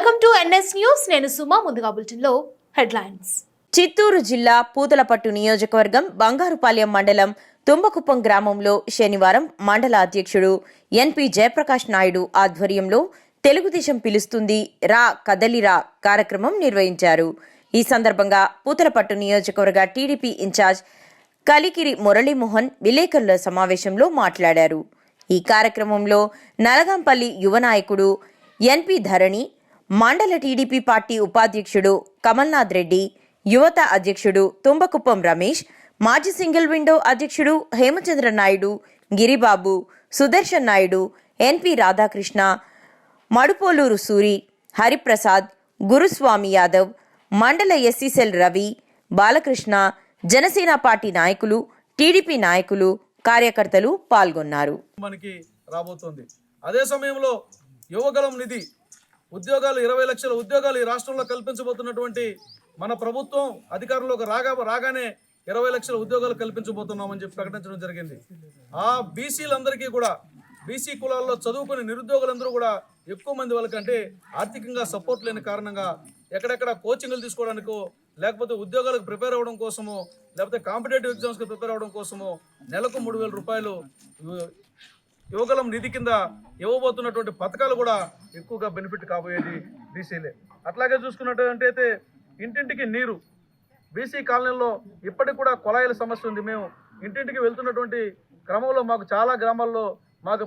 Welcome to NS news. నేను సుమా. ముందుగా బులెటిన్లో హెడ్లైన్స్. చిత్తూరు జిల్లా పూతలపట్టు నియోజకవర్గం బంగారుపాలెం మండలం తుంబకుప్పం గ్రామంలో శనివారం మండల అధ్యక్షుడు ఎన్పి జయప్రకాష్ నాయుడు ఆధ్వర్యంలో తెలుగుదేశం పిలుస్తుంది రా కదలిరా కార్యక్రమం నిర్వహించారు. ఈ సందర్భంగా పూతలపట్టు నియోజకవర్గ టీడీపీ ఇన్ఛార్జ్ కలికిరి మురళీమోహన్ విలేకరుల సమావేశంలో మాట్లాడారు. ఈ కార్యక్రమంలో నలగంపల్లి యువ నాయకుడు ఎన్పి ధరణి, మండల టీడీపీ పార్టీ ఉపాధ్యక్షుడు కమల్నాథ్ రెడ్డి, యువత అధ్యక్షుడు తుంబకుప్పం రమేష్, మాజీ సింగిల్ విండో అధ్యక్షుడు హేమచంద్ర నాయుడు, గిరిబాబు, సుదర్శన్ నాయుడు, ఎన్పి రాధాకృష్ణ, మడుపోలూరు సూరి, హరిప్రసాద్, గురుస్వామి యాదవ్, మండల ఎస్సీసెల్ రవి, బాలకృష్ణ, జనసేన పార్టీ నాయకులు, టీడీపీ నాయకులు, కార్యకర్తలు పాల్గొన్నారు. మనకి రాబోతోంది. అదే సమయంలో యువగలం నిధి ఉద్యోగాలు 20 లక్షల ఉద్యోగాలు ఈ రాష్ట్రంలో కల్పించబోతున్నటువంటి మన ప్రభుత్వం అధికారంలోకి రాగానే 20 లక్షల ఉద్యోగాలు కల్పించబోతున్నామని చెప్పి ప్రకటించడం జరిగింది. ఆ బీసీలందరికీ కూడా, బీసీ కులాల్లో చదువుకునే నిరుద్యోగులందరూ కూడా ఎక్కువ మంది వాళ్ళకంటే ఆర్థికంగా సపోర్ట్ లేని కారణంగా ఎక్కడెక్కడ కోచింగ్లు తీసుకోవడానికో, లేకపోతే ఉద్యోగాలకు ప్రిపేర్ అవ్వడం కోసమో, లేకపోతే కాంపిటేటివ్ ఎగ్జామ్స్కి ప్రిపేర్ అవ్వడం కోసమో నెలకు 3,000 రూపాయలు యువగలం నిధి కింద ఇవ్వబోతున్నటువంటి పథకాలు కూడా ఎక్కువగా బెనిఫిట్ కాబోయేది బీసీలే. అట్లాగే చూసుకున్నట్టయితే ఇంటింటికి నీరు, బీసీ కాలనీల్లో ఇప్పటికి కూడా కుళాయిల సమస్య ఉంది. మేము ఇంటింటికి వెళ్తున్నటువంటి క్రమంలో మాకు చాలా గ్రామాల్లో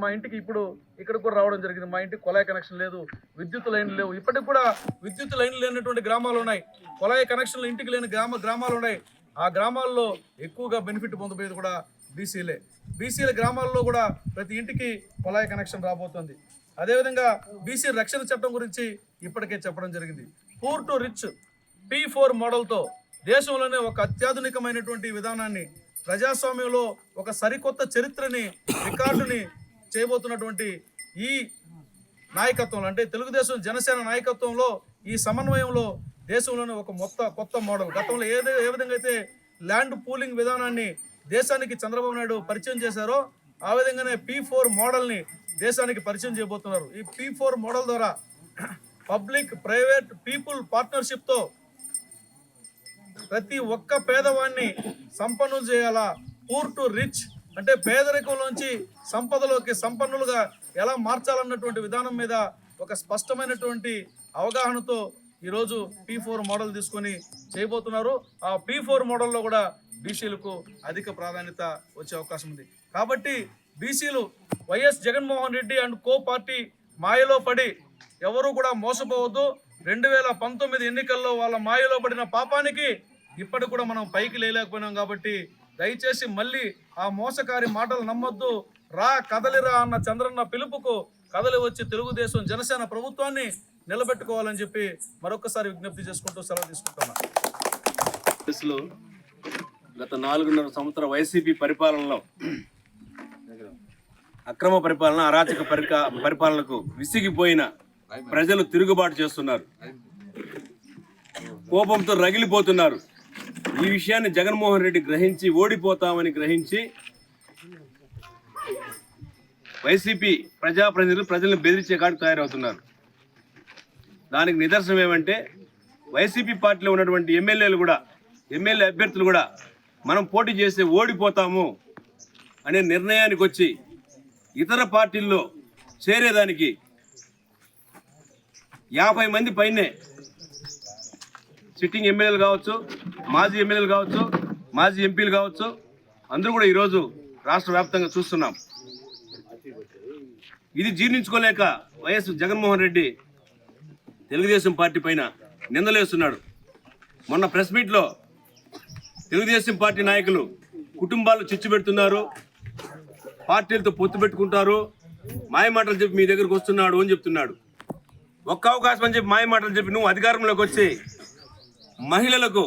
మా ఇంటికి ఇప్పుడు ఇక్కడికి కూడా రావడం జరిగింది. మా ఇంటికి కుళాయి కనెక్షన్ లేదు, విద్యుత్ లైన్లు లేవు. ఇప్పటికి కూడా విద్యుత్ లైన్లు లేనటువంటి గ్రామాలు ఉన్నాయి, కుళాయి కనెక్షన్లు ఇంటికి లేని గ్రామాలు ఉన్నాయి. ఆ గ్రామాల్లో ఎక్కువగా బెనిఫిట్ పొందబోయేది కూడా బీసీలే. బీసీల గ్రామాల్లో కూడా ప్రతి ఇంటికి కుళాయి కనెక్షన్ రాబోతుంది. అదేవిధంగా బీసీ రక్షణ చట్టం గురించి ఇప్పటికే చెప్పడం జరిగింది. పూర్ టు రిచ్ P4 మోడల్తో దేశంలోనే ఒక అత్యాధునికమైనటువంటి విధానాన్ని, ప్రజాస్వామ్యంలో ఒక సరికొత్త చరిత్రని, రికార్డుని చేయబోతున్నటువంటి ఈ నాయకత్వంలో, అంటే తెలుగుదేశం జనసేన నాయకత్వంలో, ఈ సమన్వయంలో దేశంలోనే ఒక కొత్త మోడల్. గతంలో ఏ విధంగా అయితే ల్యాండ్ పూలింగ్ విధానాన్ని దేశానికి చంద్రబాబు నాయుడు పరిచయం చేశారో, ఆ విధంగానే P4 మోడల్ని దేశానికి పరిచయం చేయబోతున్నారు. ఈ P4 మోడల్ ద్వారా పబ్లిక్ ప్రైవేట్ పీపుల్ పార్ట్నర్షిప్తో ప్రతి ఒక్క పేదవాడిని సంపన్నులు చేయాలా. పూర్ టు రిచ్ అంటే పేదరికంలోంచి సంపదలోకి, సంపన్నులుగా ఎలా మార్చాలన్నటువంటి విధానం మీద ఒక స్పష్టమైనటువంటి అవగాహనతో ఈరోజు P4 మోడల్ తీసుకొని చేయబోతున్నారు. ఆ P4 మోడల్లో కూడా బీసీలకు అధిక ప్రాధాన్యత వచ్చే అవకాశం ఉంది. కాబట్టి బీసీలు YS Jaganmohan Reddy and co party మాయలో పడి ఎవరు కూడా మోసపోవద్దు. 2019 ఎన్నికల్లో వాళ్ళ మాయలో పడిన పాపానికి ఇప్పటికి కూడా మనం పైకి లేలేకపోయినాం. కాబట్టి దయచేసి మళ్ళీ ఆ మోసకారి మాటలు నమ్మొద్దు. రా కదలిరా అన్న చంద్రన్న పిలుపుకు కదలి వచ్చి తెలుగుదేశం జనసేన ప్రభుత్వాన్ని నిలబెట్టుకోవాలని చెప్పి మరొకసారి విజ్ఞప్తి చేసుకుంటూ సెలవు తీసుకుంటున్నా. గత 4.5 సంవత్సర వైసీపీ పరిపాలనలో అక్రమ పరిపాలన, అరాచక పరిపాలనకు విసిగిపోయిన ప్రజలు తిరుగుబాటు చేస్తున్నారు, కోపంతో రగిలిపోతున్నారు. ఈ విషయాన్ని జగన్మోహన్ రెడ్డి గ్రహించి, ఓడిపోతామని గ్రహించి వైసీపీ ప్రజాప్రతినిధులు ప్రజలను బెదిరించే కాడికి తయారవుతున్నారు. దానికి నిదర్శనం ఏమంటే, వైసీపీ పార్టీలో ఉన్నటువంటి ఎమ్మెల్యే అభ్యర్థులు కూడా మనం పోటీ చేస్తే ఓడిపోతాము అనే నిర్ణయానికి వచ్చి ఇతర పార్టీల్లో చేరేదానికి 50 మంది పైనే సిట్టింగ్ ఎమ్మెల్యేలు కావచ్చు, మాజీ ఎమ్మెల్యేలు కావచ్చు, మాజీ ఎంపీలు కావచ్చు, అందరూ కూడా ఈరోజు రాష్ట్ర వ్యాప్తంగా చూస్తున్నాం. ఇది జీర్ణించుకోలేక వైఎస్ జగన్మోహన్ రెడ్డి తెలుగుదేశం పార్టీ పైన నిందలేస్తున్నాడు. మొన్న ప్రెస్ మీట్లో తెలుగుదేశం పార్టీ నాయకులు కుటుంబాలు చిచ్చు పెడుతున్నారు, పార్టీలతో పొత్తు పెట్టుకుంటారు, మాయమాటలు చెప్పి మీ దగ్గరకు వస్తున్నాడు అని చెప్తున్నాడు. ఒక్క అవకాశం అని చెప్పి మాయమాటలు చెప్పి నువ్వు అధికారంలోకి వచ్చి మహిళలకు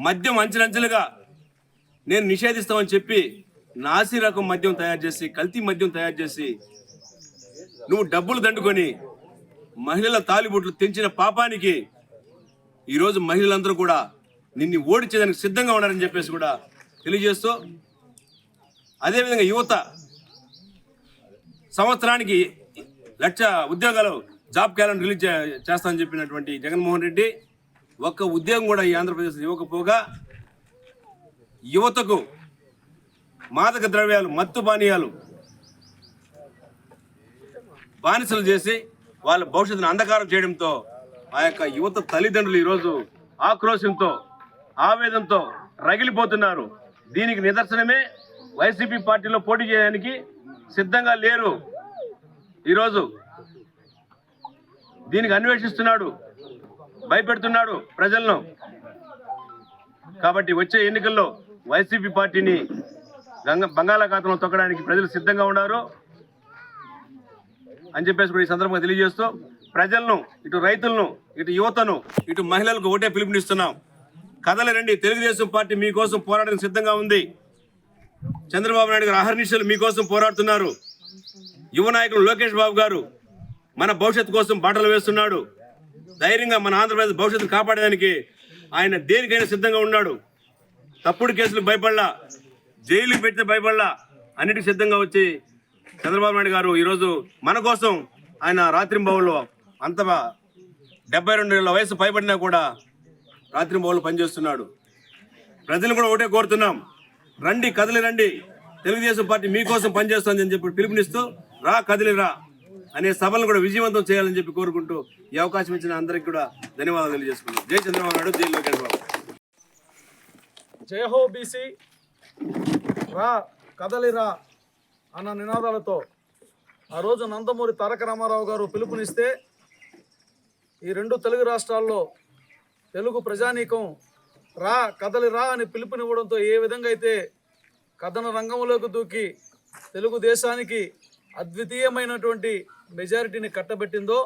మద్యం అంచెలంచెలుగా నేను నిషేధిస్తామని చెప్పి నాసి రకం మద్యం తయారు చేసి, కల్తీ మద్యం తయారు చేసి నువ్వు డబ్బులు దండుకొని మహిళల తాలిబొట్లు తెంచిన పాపానికి ఈరోజు మహిళలందరూ కూడా నిన్ను ఓడించేదానికి సిద్ధంగా ఉన్నారని చెప్పేసి కూడా తెలియజేస్తూ, అదేవిధంగా యువత సంవత్సరానికి 1,00,000 ఉద్యోగాలు జాబ్ క్యాలెండర్ రిలీజ్ చేస్తానని చెప్పినటువంటి జగన్మోహన్ రెడ్డి ఒక్క ఉద్యోగం కూడా ఈ ఆంధ్రప్రదేశ్ ఇవ్వకపోగా యువతకు మాదక ద్రవ్యాలు, మత్తు పానీయాలు బానిసలు చేసి వాళ్ళ భవిష్యత్తును అంధకారం చేయడంతో ఆ యొక్క యువత తల్లిదండ్రులు ఈరోజు ఆక్రోశంతో, ఆవేదనతో రగిలిపోతున్నారు. దీనికి నిదర్శనమే వైసీపీ పార్టీలో పోటీ చేయడానికి సిద్ధంగా లేరు. ఈరోజు దీనికి అన్వేషిస్తున్నాడు, భయపెడుతున్నాడు ప్రజలను. కాబట్టి వచ్చే ఎన్నికల్లో వైసీపీ పార్టీని బంగాళాఖాతంలో తొక్కడానికి ప్రజలు సిద్ధంగా ఉన్నారు అని చెప్పేసి కూడా ఈ సందర్భంగా తెలియజేస్తూ ప్రజలను, ఇటు రైతులను, ఇటు యువతను, ఇటు మహిళలకు ఒకటే పిలుపునిస్తున్నాం. కథలు రండి, తెలుగుదేశం పార్టీ మీకోసం పోరాడడానికి సిద్ధంగా ఉంది. చంద్రబాబు నాయుడు గారు అహర్నిశలు మీకోసం పోరాడుతున్నారు. యువ నాయకులు లోకేష్ బాబు గారు మన భవిష్యత్తు కోసం బాటలు వేస్తున్నాడు. ధైర్యంగా మన ఆంధ్రప్రదేశ్ భవిష్యత్తు కాపాడడానికి ఆయన దేనికైనా సిద్ధంగా ఉన్నాడు. తప్పుడు కేసులకు భయపడలా, జైలుకి పెట్టిన భయపడలా, అన్నిటికీ సిద్ధంగా వచ్చి చంద్రబాబు నాయుడు గారు ఈరోజు మన కోసం ఆయన రాత్రింబవళ్ళు అంత 72 ఏళ్ల వయసు పైబడినా కూడా రాత్రింబవళ్ళు పనిచేస్తున్నాడు. ప్రజలు కూడా ఒకటే కోరుతున్నాం, రండి, కదిలి రండి, తెలుగుదేశం పార్టీ మీకోసం పనిచేస్తుంది అని చెప్పి పిలుపునిస్తూ రా కదిలి రా అనే సభలను కూడా విజయవంతం చేయాలని చెప్పి కోరుకుంటూ ఈ అవకాశం ఇచ్చిన అందరికీ కూడా ధన్యవాదాలు తెలియజేసుకున్నాం. జై చంద్రబాబు నాయుడు, జై లోకేష్ బాబు. జై హో బీసీ, రా కదలిరా అన్న నినాదాలతో ఆ రోజు నందమూరి తారక రామారావు గారు పిలుపునిస్తే ఈ 2 తెలుగు రాష్ట్రాల్లో తెలుగు ప్రజానీకం రా కదలిరా అని పిలుపునివ్వడంతో ఏ విధంగా అయితే కథన రంగంలోకి దూకి తెలుగుదేశానికి అద్వితీయమైనటువంటి మెజారిటీని కట్టబెట్టిందో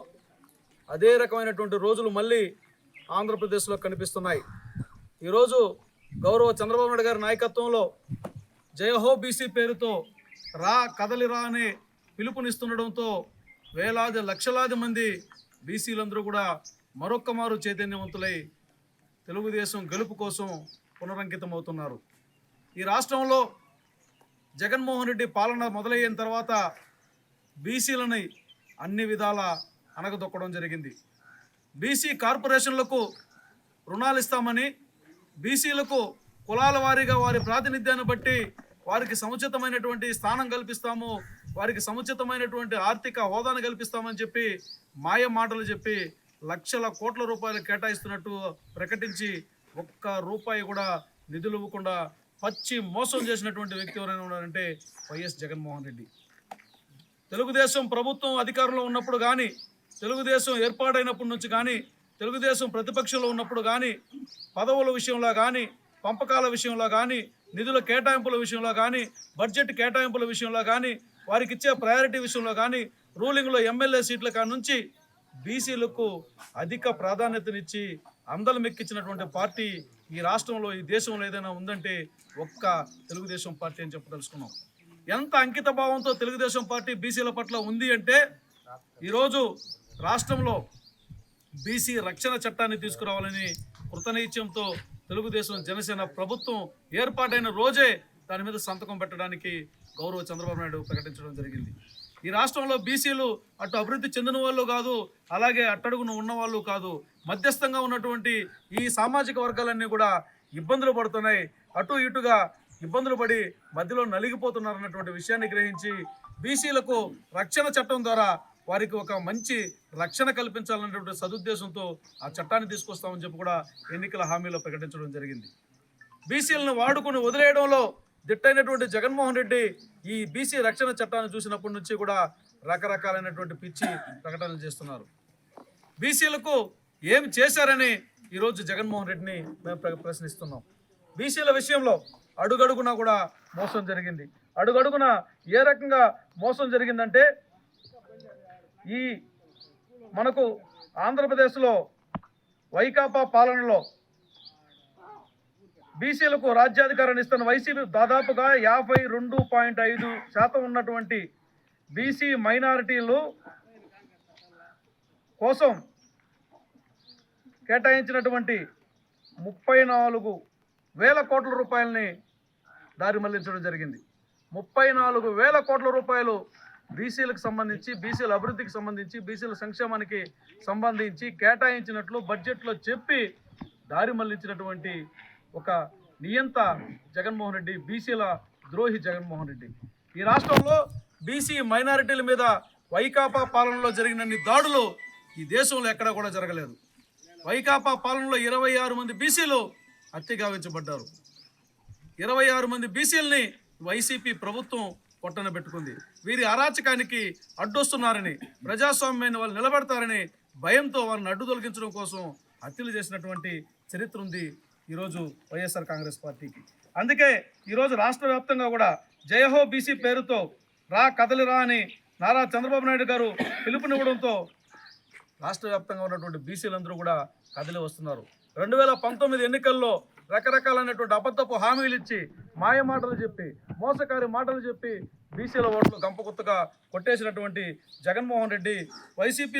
అదే రకమైనటువంటి రోజులు మళ్ళీ ఆంధ్రప్రదేశ్లో కనిపిస్తున్నాయి. ఈరోజు గౌరవ చంద్రబాబు నాయుడు గారి నాయకత్వంలో జయహో బీసీ పేరుతో రా కదలిరా అనే పిలుపునిస్తుండడంతో వేలాది లక్షలాది మంది బీసీలందరూ కూడా మరొక్క మారు చైతన్యవంతులై తెలుగుదేశం గెలుపు కోసం పునరంకితమవుతున్నారు. ఈ రాష్ట్రంలో జగన్మోహన్ రెడ్డి పాలన మొదలైన తర్వాత బీసీలని అన్ని విధాల అనగదొక్కడం జరిగింది. బీసీ కార్పొరేషన్లకు రుణాలు ఇస్తామని, బీసీలకు కులాల వారీగా వారి ప్రాతినిధ్యాన్ని బట్టి వారికి సముచితమైనటువంటి స్థానం కల్పిస్తాము, వారికి సముచితమైనటువంటి ఆర్థిక హోదాను కల్పిస్తామని చెప్పి మాయ మాటలు చెప్పి లక్షల కోట్ల రూపాయలు కేటాయిస్తున్నట్టు ప్రకటించి ఒక్క రూపాయి కూడా నిధులు ఇవ్వకుండా పచ్చి మోసం చేసినటువంటి వ్యక్తి ఎవరైనా ఉన్నారంటే వైఎస్ జగన్మోహన్ రెడ్డి. తెలుగుదేశం ప్రభుత్వం అధికారంలో ఉన్నప్పుడు కానీ, తెలుగుదేశం ఏర్పాటైనప్పటి నుంచి కానీ, తెలుగుదేశం ప్రతిపక్షంలో ఉన్నప్పుడు కానీ, పదవుల విషయంలో కానీ, పంపకాల విషయంలో కానీ, నిధుల కేటాయింపుల విషయంలో కానీ, బడ్జెట్ కేటాయింపుల విషయంలో కానీ, వారికి ఇచ్చే ప్రయారిటీ విషయంలో కానీ, రూలింగ్లో ఎమ్మెల్యే సీట్ల కాడ నుంచి బీసీలకు అధిక ప్రాధాన్యతనిచ్చి అందలు మెక్కించినటువంటి పార్టీ ఈ రాష్ట్రంలో, ఈ దేశంలో ఏదైనా ఉందంటే ఒక్క తెలుగుదేశం పార్టీ అని చెప్పదలుచుకున్నాం. ఎంత అంకిత భావంతో తెలుగుదేశం పార్టీ బీసీల పట్ల ఉంది అంటే ఈరోజు రాష్ట్రంలో బీసీ రక్షణ చట్టాన్ని తీసుకురావాలని కృతనిశ్చయంతో తెలుగుదేశం జనసేన ప్రభుత్వం ఏర్పాటైన రోజే దాని మీద సంతకం పెట్టడానికి గౌరవ చంద్రబాబు నాయుడు ప్రకటించడం జరిగింది. ఈ రాష్ట్రంలో బీసీలు అటు అభివృద్ధి చెందిన వాళ్ళు కాదు, అలాగే అట్టడుగున ఉన్నవాళ్ళు కాదు, మధ్యస్థంగా ఉన్నటువంటి ఈ సామాజిక వర్గాలన్నీ కూడా ఇబ్బందులు పడుతున్నాయి. అటు ఇటుగా ఇబ్బందులు పడి మధ్యలో నలిగిపోతున్నారన్నటువంటి విషయాన్ని గ్రహించి బీసీలకు రక్షణ చట్టం ద్వారా వారికి ఒక మంచి రక్షణ కల్పించాలన్నటువంటి సదుద్దేశంతో ఆ చట్టాన్ని తీసుకొస్తామని చెప్పి కూడా ఎన్నికల హామీలో ప్రకటించడం జరిగింది. బీసీలను వాడుకొని వదిలేయడంలో దిట్టైనటువంటి జగన్మోహన్ రెడ్డి ఈ బీసీ రక్షణ చట్టాన్ని చూసినప్పటి నుంచి కూడా రకరకాలైనటువంటి పిచ్చి ప్రకటనలు చేస్తున్నారు. బీసీలకు ఏం చేశారని ఈరోజు జగన్మోహన్ రెడ్డిని మేము ప్రశ్నిస్తున్నాం. బీసీల విషయంలో అడుగడుగునా కూడా మోసం జరిగింది. అడుగడుగున ఏ రకంగా మోసం జరిగిందంటే ఈ మనకు ఆంధ్రప్రదేశ్లో వైకాపా పాలనలో బీసీలకు రాజ్యాధికారాన్ని ఇస్తున్న వైసీపీ దాదాపుగా 52.5% ఉన్నటువంటి బీసీ మైనారిటీలు కోసం కేటాయించినటువంటి 34,000 కోట్ల రూపాయలని దారి మళ్లించడం జరిగింది. 34,000 కోట్ల రూపాయలు బీసీలకు సంబంధించి, బీసీల అభివృద్ధికి సంబంధించి, బీసీల సంక్షేమానికి సంబంధించి కేటాయించినట్లు బడ్జెట్లో చెప్పి దారి మళ్లించినటువంటి ఒక నియంత జగన్మోహన్ రెడ్డి, బీసీల ద్రోహి జగన్మోహన్ రెడ్డి. ఈ రాష్ట్రంలో బీసీ మైనారిటీల మీద వైకాపా పాలనలో జరిగినన్ని దాడులు ఈ దేశంలో ఎక్కడా కూడా జరగలేదు. వైకాపా పాలనలో 26 మంది బీసీలు హత్య గావించబడ్డారు. 26 మంది బీసీలని వైసీపీ ప్రభుత్వం పొట్టన పెట్టుకుంది. వీరి అరాచకానికి అడ్డొస్తున్నారని, ప్రజాస్వామ్యాన్ని వాళ్ళు నిలబెడతారని భయంతో వారిని అడ్డు తొలగించడం కోసం హత్యలు చేసినటువంటి చరిత్ర ఉంది ఈరోజు వైఎస్ఆర్ కాంగ్రెస్ పార్టీకి. అందుకే ఈరోజు రాష్ట్ర వ్యాప్తంగా కూడా జయహో బీసీ పేరుతో రా కదలిరా అని నారా చంద్రబాబు నాయుడు గారు పిలుపునివ్వడంతో రాష్ట్ర వ్యాప్తంగా ఉన్నటువంటి బీసీలందరూ కూడా కదిలి వస్తున్నారు. 2019 ఎన్నికల్లో రకరకాలైనటువంటి అబద్ధపు హామీలు ఇచ్చి, మాయ మాటలు చెప్పి, మోసకారి మాటలు చెప్పి బీసీల ఓట్లు గంపగుత్తగా కొట్టేసినటువంటి జగన్మోహన్ రెడ్డి వైసీపీ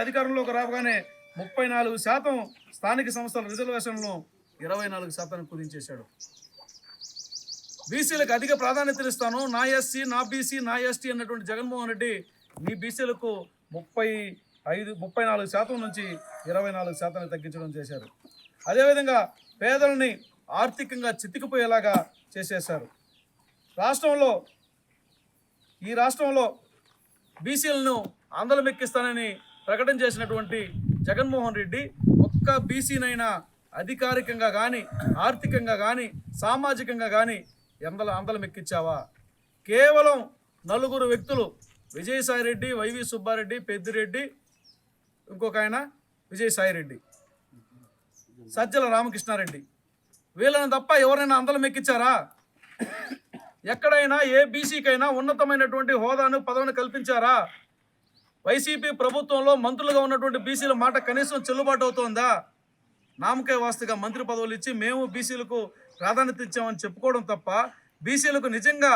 అధికారంలోకి రాగానే 34% స్థానిక సంస్థల రిజర్వేషన్లను 24% కుదించేశాడు. బీసీలకు అధిక ప్రాధాన్యత ఇస్తాను, నా ఎస్సీ, నా బీసీ, నా ఎస్టీ అన్నటువంటి జగన్మోహన్ రెడ్డి మీ బీసీలకు 34% నుంచి 24% తగ్గించడం చేశారు. అదేవిధంగా పేదలని ఆర్థికంగా చితికిపోయేలాగా చేసేశారు. ఈ రాష్ట్రంలో బీసీలను ఆందోళనెక్కిస్తానని ప్రకటన చేసినటువంటి జగన్మోహన్ రెడ్డి ఒక్క బీసీనైనా అధికారికంగా కానీ, ఆర్థికంగా కానీ, సామాజికంగా కానీ ఆందోళనెక్కించావా? కేవలం 4 వ్యక్తులు, విజయసాయిరెడ్డి, వైవి సుబ్బారెడ్డి, పెద్దిరెడ్డి, ఇంకొక ఆయన విజయసాయిరెడ్డి, సజ్జల రామకృష్ణారెడ్డి, వీళ్ళని తప్ప ఎవరైనా ఆందోళనెక్కించారా? ఎక్కడైనా ఏ బీసీకైనా ఉన్నతమైనటువంటి హోదాను, పదవిని కల్పించారా? వైసీపీ ప్రభుత్వంలో మంత్రులుగా ఉన్నటువంటి బీసీల మాట కనీసం చెల్లుబాటు అవుతోందా? నామకే వాస్తుగా మంత్రి పదవులు ఇచ్చి మేము బీసీలకు ప్రాధాన్యత ఇచ్చామని చెప్పుకోవడం తప్ప, బీసీలకు నిజంగా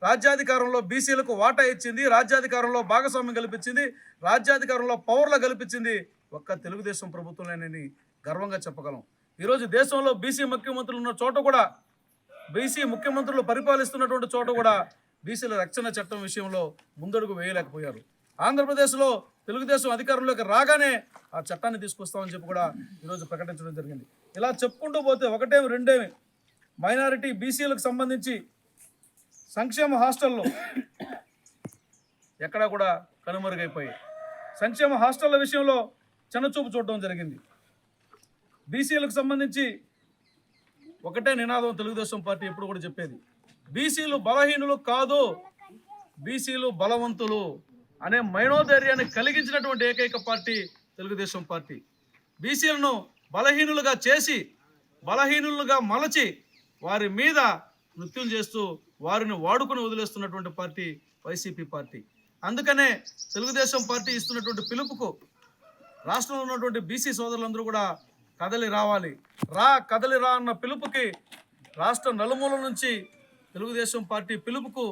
రాజ్యాధికారంలో బీసీలకు వాటా ఇచ్చింది, రాజ్యాధికారంలో భాగస్వామ్యం కల్పించింది, రాజ్యాధికారంలో పవర్లు కల్పించింది ఒక్క తెలుగుదేశం ప్రభుత్వంలోనని గర్వంగా చెప్పగలం. ఈరోజు దేశంలో బీసీ ముఖ్యమంత్రులు ఉన్న చోట కూడా, బీసీ ముఖ్యమంత్రులు పరిపాలిస్తున్నటువంటి చోట కూడా బీసీల రక్షణ చట్టం విషయంలో ముందడుగు వేయలేకపోయారు. ఆంధ్రప్రదేశ్లో తెలుగుదేశం అధికారంలోకి రాగానే ఆ చట్టాన్ని తీసుకొస్తామని చెప్పి కూడా ఈరోజు ప్రకటించడం జరిగింది. ఇలా చెప్పుకుంటూ పోతే ఒకటేమి రెండేమి మైనారిటీ బీసీలకు సంబంధించి సంక్షేమ హాస్టల్లో ఎక్కడా కూడా కనుమరుగైపోయాయి. సంక్షేమ హాస్టళ్ల విషయంలో చిన్నచూపు చూడడం జరిగింది. బీసీలకు సంబంధించి ఒకటే నినాదం తెలుగుదేశం పార్టీ ఎప్పుడు కూడా చెప్పేది, బీసీలు బలహీనులు కాదు, బీసీలు బలవంతులు అనే మనోధైర్యాన్ని కలిగించినటువంటి ఏకైక పార్టీ తెలుగుదేశం పార్టీ. బీసీలను బలహీనులుగా చేసి, బలహీనులుగా మలచి వారి మీద నృత్యం చేస్తూ వారిని వాడుకుని వదిలేస్తున్నటువంటి పార్టీ వైసీపీ పార్టీ. అందుకనే తెలుగుదేశం పార్టీ ఇస్తున్నటువంటి పిలుపుకు రాష్ట్రంలో ఉన్నటువంటి బీసీ సోదరులందరూ కూడా కదలి రావాలి. కదలి రా అన్న పిలుపుకి రాష్ట్ర నలుమూల నుంచి తెలుగుదేశం పార్టీ పిలుపుకు